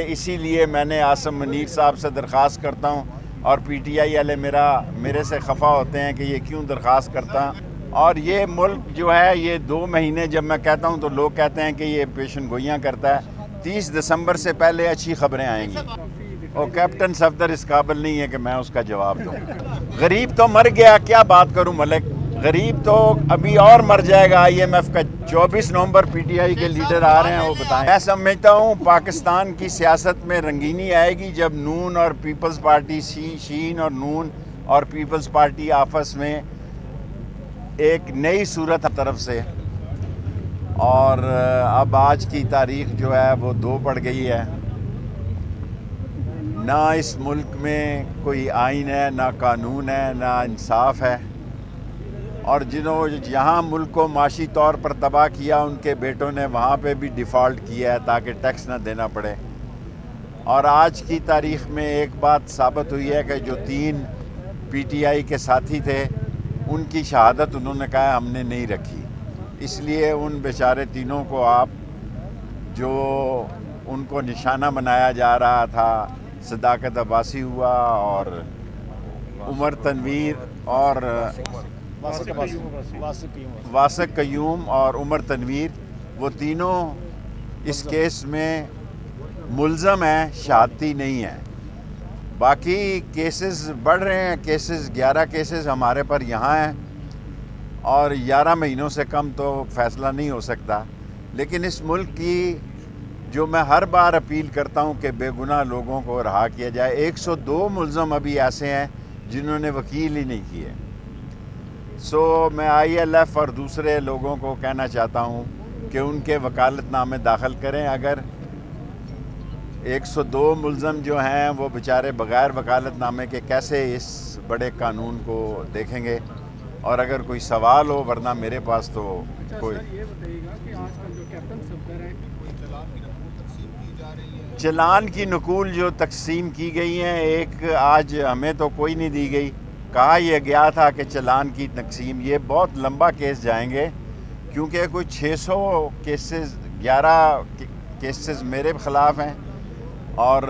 اسی لیے میں نے عاصم منیر صاحب سے درخواست کرتا ہوں اور پی ٹی آئی والے میرے سے خفا ہوتے ہیں کہ یہ کیوں درخواست کرتا. اور یہ ملک جو ہے یہ 2 مہینے جب میں کہتا ہوں تو لوگ کہتے ہیں کہ یہ پیشن گوئیاں کرتا ہے. 30 دسمبر سے پہلے اچھی خبریں آئیں گی. اور کیپٹن صفدر اس قابل نہیں ہے کہ میں اس کا جواب دوں. غریب تو مر گیا، کیا بات کروں ملک. غریب تو ابھی اور مر جائے گا. IMF کا 24 نومبر پی ٹی آئی کے لیڈر آ رہے ہیں، وہ بتائیں. میں سمجھتا ہوں پاکستان کی سیاست میں رنگینی آئے گی جب نون اور پیپلز پارٹی شین اور نون اور پیپلز پارٹی آپس میں ایک نئی صورت طرف سے. اور اب آج کی تاریخ جو ہے وہ 2 پڑ گئی ہے. نہ اس ملک میں کوئی آئین ہے، نہ قانون ہے، نہ انصاف ہے. اور جنہوں یہاں ملک کو معاشی طور پر تباہ کیا ان کے بیٹوں نے وہاں پہ بھی ڈیفالٹ کیا ہے تاکہ ٹیکس نہ دینا پڑے. اور آج کی تاریخ میں ایک بات ثابت ہوئی ہے کہ جو 3 پی ٹی آئی کے ساتھی تھے ان کی شہادت انہوں نے کہا ہم نے نہیں رکھی. اس لیے ان بیچارے تینوں کو آپ جو ان کو نشانہ بنایا جا رہا تھا، صداقت عباسی ہوا اور عمر تنویر اور واسق قیوم اور عمر تنویر، وہ تینوں اس کیس میں ملزم ہیں، شہادتی نہیں ہیں. باقی کیسز بڑھ رہے ہیں. 11 کیسز ہمارے پر یہاں ہیں اور 11 مہینوں سے کم تو فیصلہ نہیں ہو سکتا. لیکن اس ملک کی جو میں ہر بار اپیل کرتا ہوں کہ بے گناہ لوگوں کو رہا کیا جائے. 102 ملزم ابھی ایسے ہیں جنہوں نے وکیل ہی نہیں کیے. میں ILF اور دوسرے لوگوں کو کہنا چاہتا ہوں کہ ان کے وکالت نامے داخل کریں. اگر 102 ملزم جو ہیں وہ بیچارے بغیر وکالت نامے کے کیسے اس بڑے قانون کو دیکھیں گے. اور اگر کوئی سوال ہو، ورنہ میرے پاس تو کوئی. چلان کی نقول جو تقسیم کی گئی ہیں، ایک آج ہمیں تو کوئی نہیں دی گئی. کہا یہ گیا تھا کہ چلان کی تقسیم، یہ بہت لمبا کیس جائیں گے کیونکہ کوئی 600 کیسز 11 کیسز میرے خلاف ہیں اور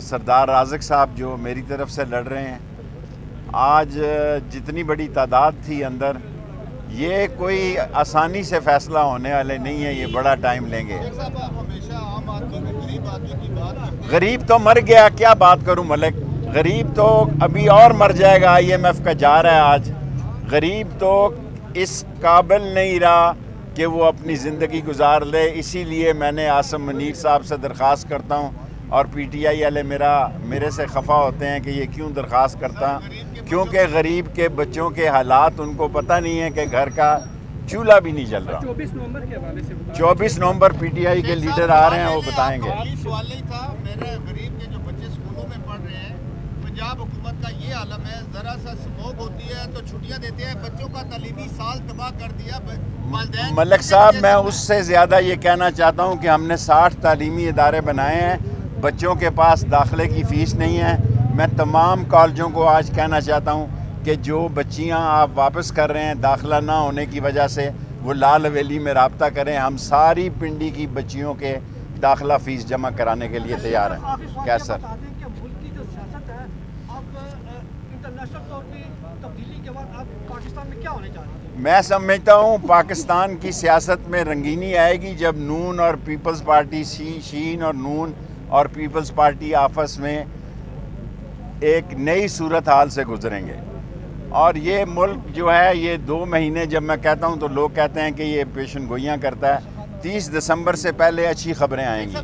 سردار رازق صاحب جو میری طرف سے لڑ رہے ہیں. آج جتنی بڑی تعداد تھی اندر، یہ کوئی آسانی سے فیصلہ ہونے والے نہیں ہیں، یہ بڑا ٹائم لیں گے. غریب تو مر گیا، کیا بات کروں ملک. غریب تو ابھی اور مر جائے گا. IMF کا جا رہا ہے آج. غریب تو اس قابل نہیں رہا کہ وہ اپنی زندگی گزار لے. اسی لیے میں نے عاصم منیر صاحب سے درخواست کرتا ہوں اور پی ٹی آئی والے میرے سے خفا ہوتے ہیں کہ یہ کیوں درخواست کرتا. کیونکہ غریب کے بچوں کے حالات ان کو پتہ نہیں ہے کہ گھر کا چولہا بھی نہیں جل رہا. 24 نومبر پی ٹی آئی کے لیڈر آ رہے ہیں، وہ بتائیں گے. سوال نہیں تھا میرے. غریب کے جو بچے اسکولوں میں پڑھ رہے ہیں، پنجاب حکومت کا یہ عالم ہے، ذرا سا اسموک ہوتی ہے تو چھٹیاں دیتے ہیں. بچوں کا تعلیمی سال تباہ کر دیا. ملک صاحب، میں اس سے زیادہ یہ کہنا چاہتا ہوں کہ ہم نے 60 تعلیمی ادارے بنائے ہیں. بچوں کے پاس داخلے کی فیس نہیں ہے. میں تمام کالجوں کو آج کہنا چاہتا ہوں کہ جو بچیاں آپ واپس کر رہے ہیں داخلہ نہ ہونے کی وجہ سے، وہ لال حویلی میں رابطہ کریں. ہم ساری پنڈی کی بچیوں کے داخلہ فیس جمع کرانے کے لیے تیار ہیں. کیا سر؟ میں سمجھتا ہوں پاکستان کی سیاست میں رنگینی آئے گی جب نون اور پیپلز پارٹی شین اور نون اور پیپلز پارٹی آپس میں ایک نئی صورتحال سے گزریں گے. اور یہ ملک جو ہے یہ 2 مہینے جب میں کہتا ہوں تو لوگ کہتے ہیں کہ یہ پیشن گوئیاں کرتا ہے. 30 دسمبر سے پہلے اچھی خبریں آئیں گی.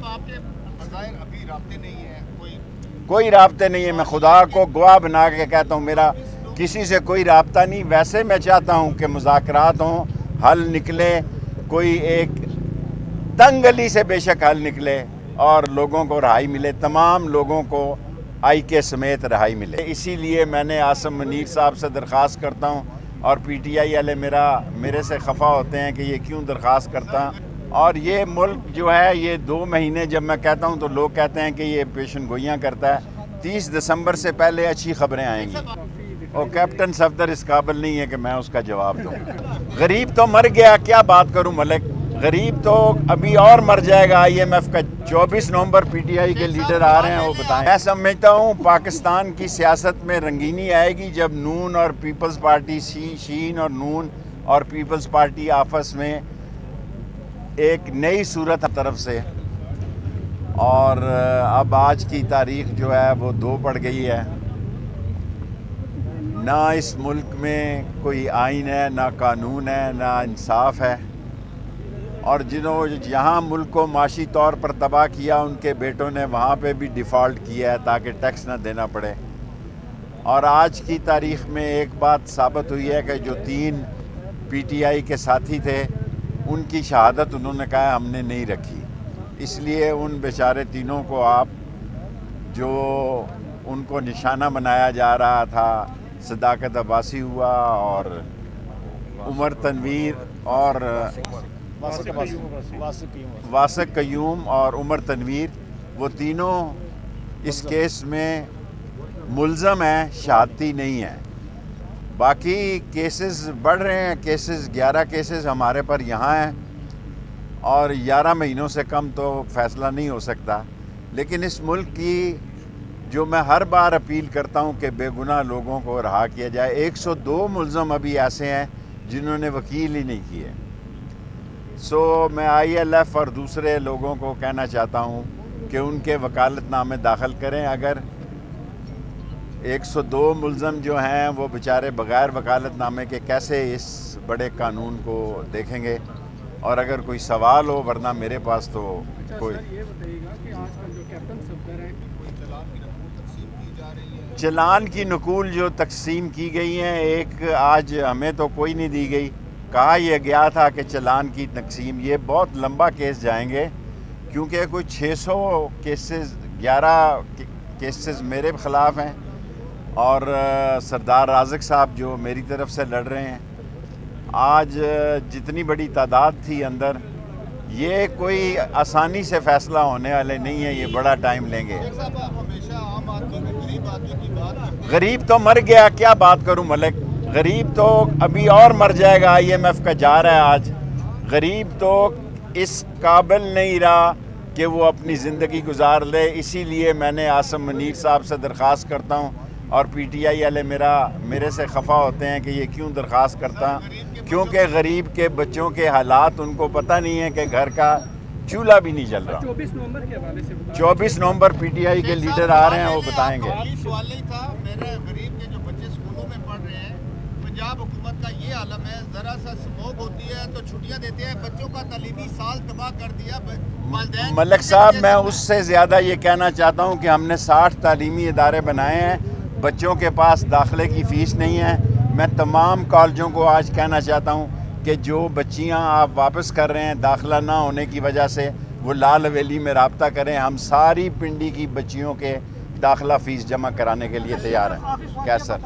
کوئی رابطے نہیں ہے. میں خدا کو گواہ بنا کے کہتا ہوں میرا کسی سے کوئی رابطہ نہیں. ویسے میں چاہتا ہوں کہ مذاکرات ہوں، حل نکلے، کوئی ایک تنگ گلی سے بے شک حل نکلے اور لوگوں کو رہائی ملے. تمام لوگوں کو آئی کے سمیت رہائی ملے. اسی لیے میں نے عاصم منیر صاحب سے درخواست کرتا ہوں اور پی ٹی آئی والے میرے سے خفا ہوتے ہیں کہ یہ کیوں درخواست کرتا. اور یہ ملک جو ہے یہ 2 مہینے جب میں کہتا ہوں تو لوگ کہتے ہیں کہ یہ پیشن گوئیاں کرتا ہے. 30 دسمبر سے پہلے اچھی خبریں آئیں گی. اور کیپٹن صفدر اس قابل نہیں ہے کہ میں اس کا جواب دوں. غریب تو مر گیا، کیا بات کروں ملک. غریب تو ابھی اور مر جائے گا IMF کا 24 نومبر PTI کے لیڈر آ رہے ہیں وہ بتائیں. میں سمجھتا ہوں پاکستان کی سیاست میں رنگینی آئے گی جب نون اور پیپلز پارٹی شین اور نون اور پیپلز پارٹی آپس میں ایک نئی صورت طرف سے. اور اب آج کی تاریخ جو ہے وہ 2 پڑ گئی ہے. نہ اس ملک میں کوئی آئین ہے، نہ قانون ہے، نہ انصاف ہے. اور جنہوں جہاں ملک کو معاشی طور پر تباہ کیا ان کے بیٹوں نے وہاں پہ بھی ڈیفالٹ کیا ہے تاکہ ٹیکس نہ دینا پڑے. اور آج کی تاریخ میں ایک بات ثابت ہوئی ہے کہ جو 3 PTI کے ساتھی تھے ان کی شہادت انہوں نے کہا ہم نے نہیں رکھی. اس لیے ان بیچارے تینوں کو آپ جو ان کو نشانہ بنایا جا رہا تھا، صداقت عباسی ہوا اور عمر تنویر اور واسق قیوم اور عمر تنویر، وہ تینوں اس کیس میں ملزم ہیں، شہادتی نہیں ہیں. باقی کیسز بڑھ رہے ہیں. 11 کیسز ہمارے پر یہاں ہیں اور 11 مہینوں سے کم تو فیصلہ نہیں ہو سکتا. لیکن اس ملک کی جو میں ہر بار اپیل کرتا ہوں کہ بے گناہ لوگوں کو رہا کیا جائے. 102 ملزم ابھی ایسے ہیں جنہوں نے وکیل ہی نہیں کیے. میں ILF اور دوسرے لوگوں کو کہنا چاہتا ہوں کہ ان کے وکالت نامے داخل کریں. اگر 102 ملزم جو ہیں وہ بیچارے بغیر وکالت نامے کے کیسے اس بڑے قانون کو دیکھیں گے. اور اگر کوئی سوال ہو، ورنہ میرے پاس تو کوئی. یہ بتائیے گا کہ آج کل جو کیپٹن صفدر ہیں چلان کی نقول جو تقسیم کی گئی ہیں، ایک آج ہمیں تو کوئی نہیں دی گئی. کہا یہ گیا تھا کہ چلان کی تقسیم، یہ بہت لمبا کیس جائیں گے کیونکہ کوئی 600 کیسز 11 کیسز میرے خلاف ہیں اور سردار رازق صاحب جو میری طرف سے لڑ رہے ہیں. آج جتنی بڑی تعداد تھی اندر، یہ کوئی آسانی سے فیصلہ ہونے والے نہیں ہیں، یہ بڑا ٹائم لیں گے. غریب تو مر گیا، کیا بات کروں ملک. غریب تو ابھی اور مر جائے گا IMF کا جا رہا ہے آج. غریب تو اس قابل نہیں رہا کہ وہ اپنی زندگی گزار لے. اسی لیے میں نے عاصم منیر صاحب سے درخواست کرتا ہوں اور PTI والے میرے سے خفا ہوتے ہیں کہ یہ کیوں درخواست کرتا، کیونکہ غریب کے بچوں کے حالات ان کو پتہ نہیں ہے کہ گھر کا چولہا بھی نہیں جل رہا. 24 نومبر کے حوالے سے 24 نومبر PTI کے لیڈر آ رہے ہیں وہ بتائیں گے. سوال نہیں تھا میرے. غریب کے جو بچے اسکولوں میں پڑھ رہے ہیں، پنجاب حکومت کا یہ عالم ہے، ذرا سا سموگ ہوتی ہے تو چھٹیاں دیتے ہیں، بچوں کا تعلیمی سال تباہ کر دیا. ملک صاحب، میں اس سے زیادہ یہ کہنا چاہتا ہوں کہ ہم نے 60 تعلیمی ادارے بنائے ہیں، بچوں کے پاس داخلے کی فیس نہیں ہے. میں تمام کالجوں کو آج کہنا چاہتا ہوں کہ جو بچیاں آپ واپس کر رہے ہیں داخلہ نہ ہونے کی وجہ سے، وہ لال حویلی میں رابطہ کریں. ہم ساری پنڈی کی بچیوں کے داخلہ فیس جمع کرانے کے لیے تیار ہیں. کیا سر؟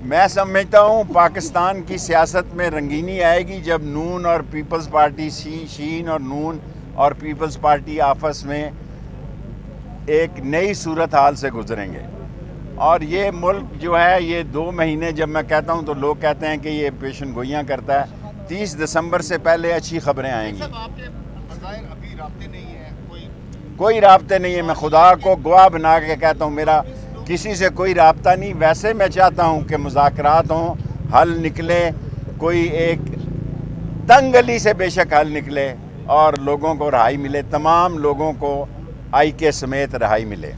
میں سمجھتا ہوں پاکستان کی سیاست میں رنگینی آئے گی جب نون اور پیپلز پارٹی شین اور نون اور پیپلز پارٹی آپس میں ایک نئی صورتحال سے گزریں گے. اور یہ ملک جو ہے یہ 2 مہینے جب میں کہتا ہوں تو لوگ کہتے ہیں کہ یہ پیشن گوئیاں کرتا ہے. 30 دسمبر سے پہلے اچھی خبریں آئیں گی. کوئی رابطے نہیں ہے. میں خدا کو گواہ بنا کے کہتا ہوں میرا کسی سے کوئی رابطہ نہیں. ویسے میں چاہتا ہوں کہ مذاکرات ہوں، حل نکلے، کوئی ایک تنگ گلی سے بے شک حل نکلے اور لوگوں کو رہائی ملے. تمام لوگوں کو آئی کے سمیت رہائی ملے.